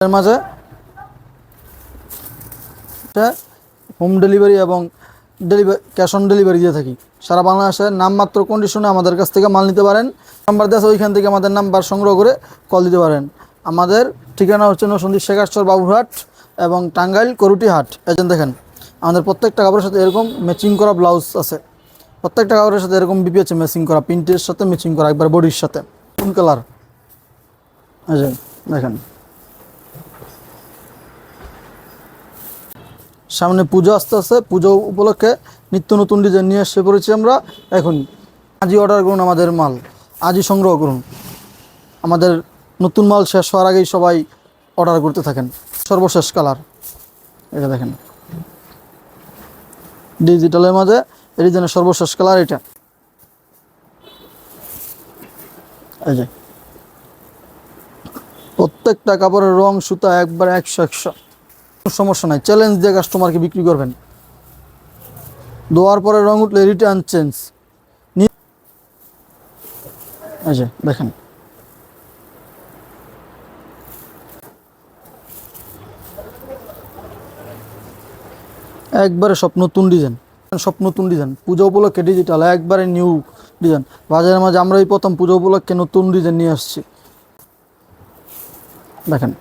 এর মাঝে home delivery এবং ক্যাশ অন ডেলিভারি দিয়ে থাকি সারা বাংলাদেশে। নামমাত্র কন্ডিশনে আমাদের কাছ থেকে মাল নিতে পারেন। নাম্বার দেওয়া আছে, ওইখান থেকে আমাদের নাম্বার সংগ্রহ করে কল দিতে পারেন। আমাদের ঠিকানা হচ্ছে নরসিংদী শেখারচর বাবুরহাট এবং টাঙ্গাইল করুটিহাট। এজেন্ট দেখেন আমাদের প্রত্যেকটা কাপড়ের সাথে এরকম ম্যাচিং করা ব্লাউজ আছে। প্রত্যেকটা কাপড়ের সাথে এরকম বিপি আছে ম্যাচিং করা, প্রিন্টের সাথে ম্যাচিং করা, একবার বডির সাথে কোন কালার। এই যে দেখেন, সামনে পুজো আসতে আসতে, পুজো উপলক্ষে নিত্য নতুন ডিজাইন নিয়ে এসে পড়েছি আমরা। এখন আজই অর্ডার করুন, আমাদের মাল আজই সংগ্রহ করুন। আমাদের নতুন মাল শেষ হওয়ার আগেই সবাই অর্ডার করতে থাকেন। সর্বশেষ কালার এটা দেখেন, ডিজিটালের মাঝে এই ডিজাইনের সর্বশেষ কালার এটা। এই যে প্রত্যেকটা কাপড়ের রং সুতা একবার 100 সমস্যা নাই। চ্যালেঞ্জ দিয়ে কাস্টমারকে বিক্রি করবেন। দোয়ার পরে রং উঠলে রিটার্ন চেঞ্জ। এই যে দেখেন, একবারে সব নতুন ডিজাইন, সব নতুন ডিজাইন পুজো উপলক্ষে ডিজিটাল একবারে নিউ ডিজাইন। বাজারের মাঝে আমরা এই প্রথম পুজো উপলক্ষে নতুন ডিজাইন নিয়ে আসছি। দেখেন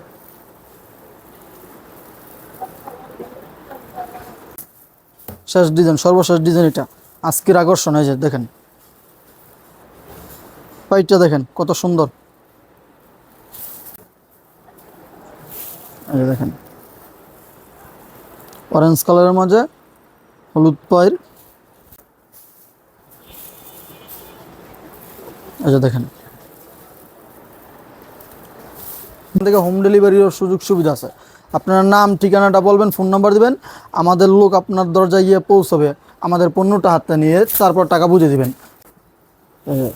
শেষ ডিজাইন, সর্বশেষ ডিজাইন এটা, আজকের আকর্ষণ। এই যে দেখেন পাইটটা দেখেন কত সুন্দর। এই যে দেখেন অরেঞ্জ কালারের মাঝে হলুদ পায়ের। এই যে দেখেন, এখান থেকে হোম ডেলিভারির সুযোগ সুবিধা আছে। আপনার নাম ঠিকানাটা বলবেন, ফোন নাম্বার দিবেন, আমাদের লোক আপনার দরজায় গিয়ে পৌঁছবে। আমাদের পণ্যটা হাতে নিয়ে তারপর টাকা বুঝে দিবেন।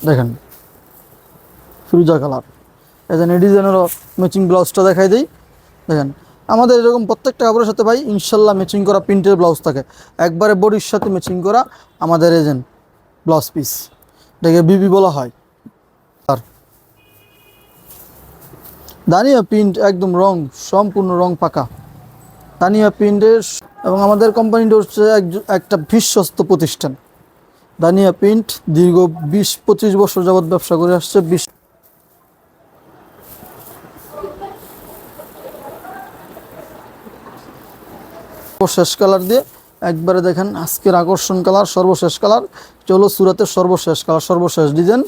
দেখেন ফিরোজা কালার। এই যে ডিজাইনেরও ম্যাচিং ব্লাউজটা দেখাই দিই। দেখেন আমাদের এরকম প্রত্যেকটা কাপড়ের সাথে ভাই ইনশাল্লাহ ম্যাচিং করা প্রিন্টের ব্লাউজ থাকে, একবারে বডির সাথে ম্যাচিং করা আমাদের এজেন্ট ব্লাউজ পিস, এটাকে বিবি বলা হয়। আর দানিয়া প্রিন্ট একদম রং সম্পূর্ণ রং পাকা দানিয়া প্রিন্টের। এবং আমাদের কোম্পানিটা হচ্ছে একটা বিশ্বস্ত প্রতিষ্ঠান। দানিয়া প্রিন্ট দীর্ঘ 20-25 বছর যাবৎ ব্যবসা করে আসছে। সর্বশেষ কালার দিয়ে একবারে দেখেন আজকের আকর্ষণ কালার, সর্বশেষ কালার। চলো সুরাতের সর্বশেষ কালার, সর্বশেষ ডিজাইন।